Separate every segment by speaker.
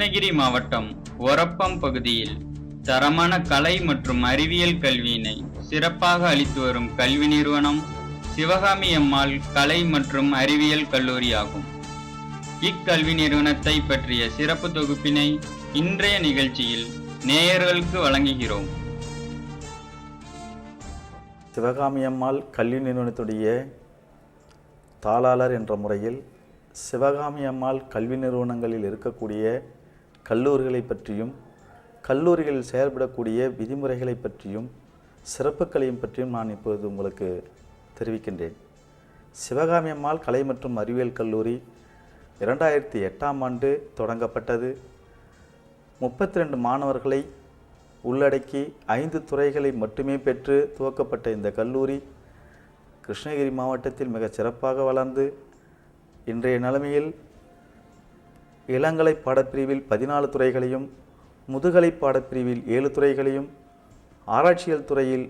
Speaker 1: கிருஷ்ணகிரி மாவட்டம் ஒரப்பம் பகுதியில் தரமான கலை மற்றும் அறிவியல் கல்வியினை சிறப்பாக அளித்து வரும் கல்வி நிறுவனம் சிவகாமி அம்மாள் கலை மற்றும் அறிவியல் கல்லூரி ஆகும். இக்கல்வி நிறுவனத்தை பற்றிய சிறப்பு தொகுப்பினை இன்றைய நிகழ்ச்சியில் நேயர்களுக்கு வழங்குகிறோம்.
Speaker 2: சிவகாமி அம்மாள் கல்வி நிறுவனத்துடைய தாளாளர் என்ற முறையில் சிவகாமி அம்மாள் கல்வி நிறுவனங்களில் இருக்கக்கூடிய கல்லூரிகளை பற்றியும் கல்லூரிகளில் செயல்படக்கூடிய விதிமுறைகளை பற்றியும் சிறப்புகளையும் பற்றியும் நான் இப்போது உங்களுக்கு தெரிவிக்கின்றேன். சிவகாமி அம்மாள் கலை மற்றும் அறிவியல் கல்லூரி 2008ஆம் ஆண்டு தொடங்கப்பட்டது. 32 மாணவர்களை உள்ளடக்கி 5 துறைகளை மட்டுமே பெற்று துவக்கப்பட்ட இந்த கல்லூரி கிருஷ்ணகிரி மாவட்டத்தில் மிகச் சிறப்பாக வளர்ந்து இன்றைய நிலைமையில் இளங்கலை பாடப்பிரிவில் 14 துறைகளையும், முதுகலை பாடப்பிரிவில் 7 துறைகளையும், ஆராய்ச்சியல் துறையில்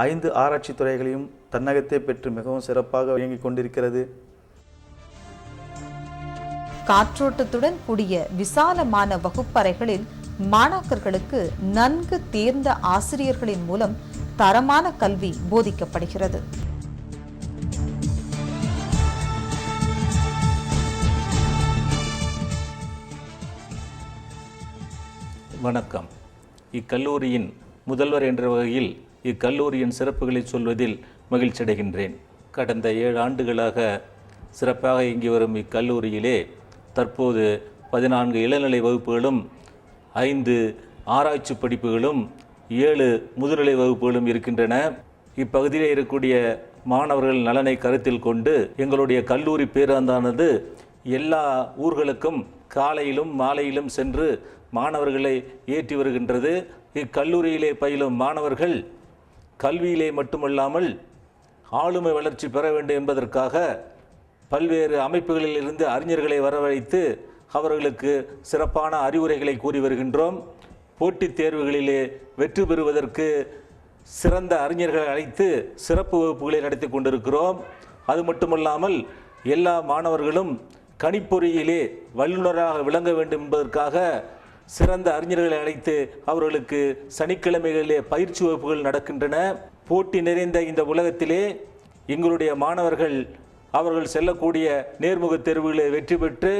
Speaker 2: 5 ஆராய்ச்சி துறைகளையும் தன்னகத்தே பெற்று மிகவும் சிறப்பாக இயங்கிக் கொண்டிருக்கிறது.
Speaker 3: காற்றோட்டத்துடன் கூடிய விசாலமான வகுப்பறைகளில் மாணாக்கர்களுக்கு நன்கு தேர்ந்த ஆசிரியர்களின் மூலம் தரமான கல்வி போதிக்கப்படுகிறது.
Speaker 4: வணக்கம். இக்கல்லூரியின் முதல்வர் என்ற வகையில் இக்கல்லூரியின் சிறப்புகளை சொல்வதில் மகிழ்ச்சி அடைகின்றேன். கடந்த 7 ஆண்டுகளாக சிறப்பாக இயங்கி வரும் இக்கல்லூரியிலே தற்போது 14 இளநிலை வகுப்புகளும் 5 ஆராய்ச்சி படிப்புகளும் 7 முதுநிலை வகுப்புகளும் இருக்கின்றன. இப்பகுதியில் இருக்கக்கூடிய மாணவர்கள் நலனை கருத்தில் கொண்டு எங்களுடைய கல்லூரி பேருந்தானது எல்லா ஊர்களுக்கும் காலையிலும் மாலையிலும் சென்று மாணவர்களை ஏற்றி வருகின்றது. இக்கல்லூரியிலே பயிலும் மாணவர்கள் கல்வியிலே மட்டுமல்லாமல் ஆளுமை வளர்ச்சி பெற வேண்டும் என்பதற்காக பல்வேறு அமைப்புகளில் இருந்து அறிஞர்களை வரவழைத்து அவர்களுக்கு சிறப்பான அறிவுரைகளை கூறி வருகின்றோம். போட்டித் தேர்வுகளிலே வெற்றி பெறுவதற்கு சிறந்த அறிஞர்களை அழைத்து சிறப்பு வகுப்புகளை நடத்தி கொண்டிருக்கிறோம். அது மட்டுமல்லாமல் எல்லா மாணவர்களும் கணிப்பொறியிலே வல்லுநராக விளங்க வேண்டும் என்பதற்காக சிறந்த அறிஞர்களை அழைத்து அவர்களுக்கு சனிக்கிழமைகளிலே பயிற்சி வகுப்புகள் நடக்கின்றன. போட்டி நிறைந்த இந்த உலகத்திலே எங்களுடைய மாணவர்கள் அவர்கள் செல்லக்கூடிய நேர்முகத் தேர்வுகளை வெற்றி பெற்று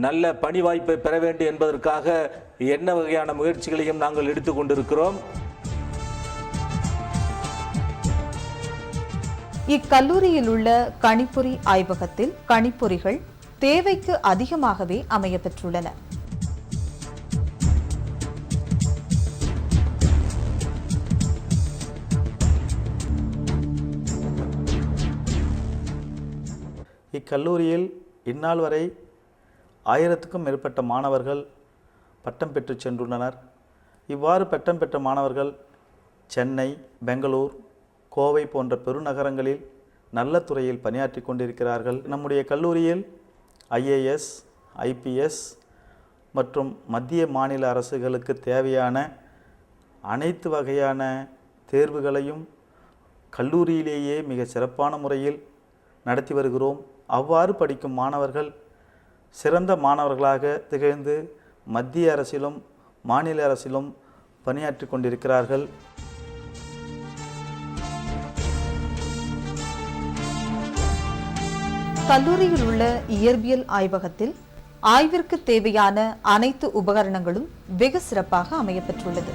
Speaker 4: நல்ல பணி வாய்ப்பை பெற வேண்டும் என்பதற்காக என்ன வகையான முயற்சிகளையும் நாங்கள் எடுத்து கொண்டிருக்கிறோம்.
Speaker 3: இக்கல்லூரியில் உள்ள கணிப்பொறி ஆய்வகத்தில் கணிப்பொறிகள் தேவைக்கு அதிகமாகவே அமைய பெற்றுள்ளன.
Speaker 2: இக்கல்லூரியில் இந்நாள் வரை 1000க்கும் மேற்பட்ட மாணவர்கள் பட்டம் பெற்று சென்றுள்ளனர். இவ்வாறு பட்டம் பெற்ற மாணவர்கள் சென்னை, பெங்களூர், கோவை போன்ற பெருநகரங்களில் நல்ல துறையில் பணியாற்றி கொண்டிருக்கிறார்கள். நம்முடைய கல்லூரியில் IAS, IPS மற்றும் மத்திய மாநில அரசுகளுக்கு தேவையான அனைத்து வகையான தேர்வுகளையும் கல்லூரியிலேயே மிக சிறப்பான முறையில் நடத்தி வருகிறோம். அவ்வாறு படிக்கும் மாணவர்கள் சிறந்த மாணவர்களாக திகழ்ந்து மத்திய அரசிலும் மாநில அரசிலும் பணியாற்றி கொண்டிருக்கிறார்கள்.
Speaker 3: கல்லூரியில் உள்ள இயற்பியல் ஆய்வகத்தில் ஆய்விற்கு தேவையான அனைத்து உபகரணங்களும் வெகு சிறப்பாக அமையப்பெற்றுள்ளது.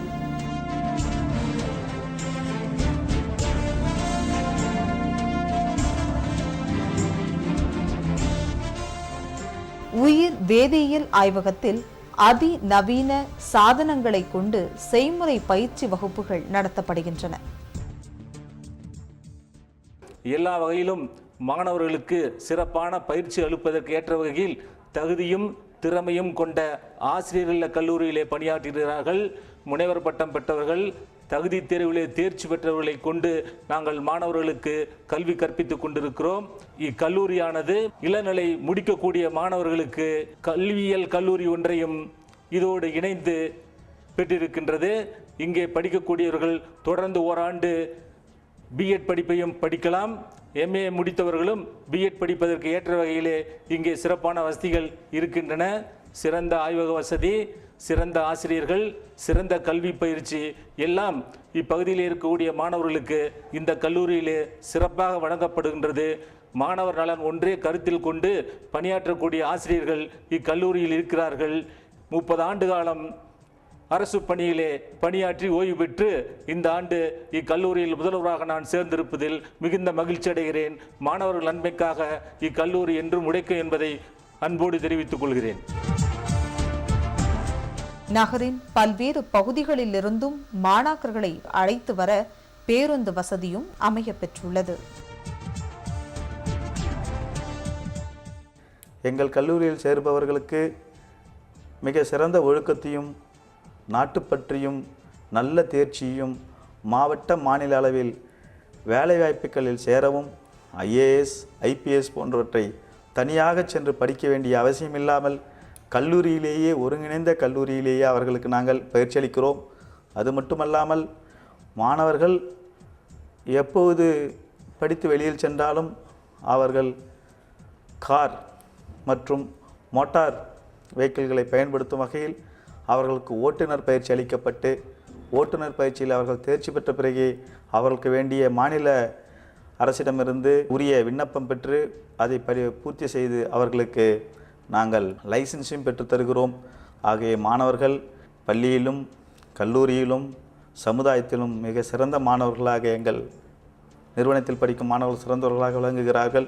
Speaker 3: உயிர் வேதியியல் ஆய்வகத்தில் அதிநவீன சாதனங்களை கொண்டு செய்முறை பயிற்சி வகுப்புகள் நடத்தப்படுகின்றன.
Speaker 4: எல்லா வகையிலும் மாணவர்களுக்கு சிறப்பான பயிற்சி அளிப்பதற்கு ஏற்ற வகையில் தகுதியும் திறமையும் கொண்ட ஆசிரியர்கள் கல்லூரியிலே பணியாற்றுகிறார்கள். முனைவர் பட்டம் பெற்றவர்கள், தகுதி தேர்விலே தேர்ச்சி பெற்றவர்களை கொண்டு நாங்கள் மாணவர்களுக்கு கல்வி கற்பித்துக் கொண்டிருக்கிறோம். இக்கல்லூரியானது இளநிலை முடிக்கக்கூடிய மாணவர்களுக்கு கல்வியியல் கல்லூரி ஒன்றையும் இதோடு இணைந்து பெற்றிருக்கின்றது. இங்கே படிக்கக்கூடியவர்கள் தொடர்ந்து ஓராண்டு பிஎட் படிப்பையும் படிக்கலாம். எம்ஏ முடித்தவர்களும் பிஎட் படிப்பதற்கு ஏற்ற வகையிலே இங்கே சிறப்பான வசதிகள் இருக்கின்றன. சிறந்த ஆய்வக வசதி, சிறந்த ஆசிரியர்கள், சிறந்த கல்வி பயிற்சி எல்லாம் இப்பகுதியில் இருக்கக்கூடிய மாணவர்களுக்கு இந்த கல்லூரியிலே சிறப்பாக வழங்கப்படுகின்றது. மாணவர் நலன் ஒன்றே கருத்தில் கொண்டு பணியாற்றக்கூடிய ஆசிரியர்கள் இக்கல்லூரியில் இருக்கிறார்கள். 30 ஆண்டு காலம் அரசு பணியிலே பணியாற்றி ஓய்வு பெற்று இந்த ஆண்டு இக்கல்லூரியில் முதல்வராக நான் சேர்ந்திருப்பதில் மிகுந்த மகிழ்ச்சி அடைகிறேன். மாணவர்கள் நன்மைக்காக இக்கல்லூரி என்றும் உழைக்கும் என்பதை அன்போடு தெரிவித்துக் கொள்கிறேன்.
Speaker 3: நகரின் பல்வேறு பகுதிகளிலிருந்தும் மாணாக்கர்களை அழைத்து வர பேருந்து வசதியும் அமைய பெற்றுள்ளது.
Speaker 2: எங்கள் கல்லூரியில் சேருபவர்களுக்கு மிக சிறந்த ஒழுக்கத்தையும் நாட்டுப்பற்றியும் நல்ல தேர்ச்சியும் மாவட்ட மாநில அளவில் வேலைவாய்ப்புகளில் சேரவும் IAS, IPS போன்றவற்றை தனியாக சென்று படிக்க வேண்டிய அவசியமில்லாமல் கல்லூரியிலேயே ஒருங்கிணைந்த கல்லூரியிலேயே அவர்களுக்கு நாங்கள் பயிற்சி அளிக்கிறோம். அது மட்டுமல்லாமல் மாணவர்கள் எப்போது படித்து வெளியில் சென்றாலும் அவர்கள் கார் மற்றும் மோட்டார் வெஹிக்கிள்களை பயன்படுத்தும் வகையில் அவர்களுக்கு ஓட்டுநர் பயிற்சி அளிக்கப்பட்டு ஓட்டுநர் பயிற்சியில் அவர்கள் தேர்ச்சி பெற்ற பிறகு அவர்களுக்கு வேண்டிய மாநில அரசிடமிருந்து உரிய விண்ணப்பம் பெற்று அதை பூர்த்தி செய்து அவர்களுக்கு நாங்கள் லைசன்ஸையும் பெற்றுத் தருகிறோம். ஆகிய மாணவர்கள் பள்ளியிலும் கல்லூரியிலும் சமுதாயத்திலும் மிக சிறந்த மாணவர்களாக எங்கள் நிறுவனத்தில் படிக்கும் மாணவர்கள் சிறந்தவர்களாக விளங்குகிறார்கள்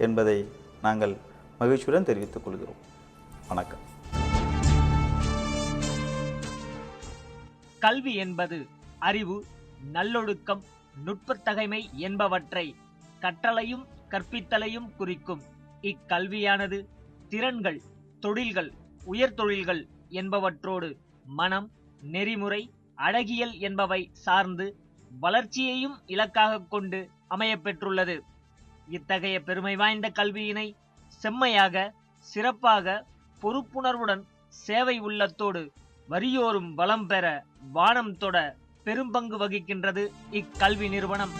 Speaker 2: என்பதை நாங்கள் மகிழ்ச்சியுடன் தெரிவித்துக் கொள்கிறோம். வணக்கம்.
Speaker 5: கல்வி என்பது அறிவு, நல்லொழுக்கம், நுட்பத்தகைமை என்பவற்றை கற்றலையும் கற்பித்தலையும் குறிக்கும். இக்கல்வியானது திறன்கள், தொழில்கள், உயர்தொழில்கள் என்பவற்றோடு மனம், நெறிமுறை, அழகியல் என்பவை சார்ந்து வளர்ச்சியையும் இலக்காக கொண்டு அமையப்பெற்றுள்ளது. இத்தகைய பெருமை வாய்ந்த கல்வியினை செம்மையாக, சிறப்பாக, பொறுப்புணர்வுடன், சேவை உள்ளத்தோடு வரியோரும் வளம் பெற வானம் தொட பெரும்பங்கு வகிக்கின்றது இக்கல்வி நிறுவனம்.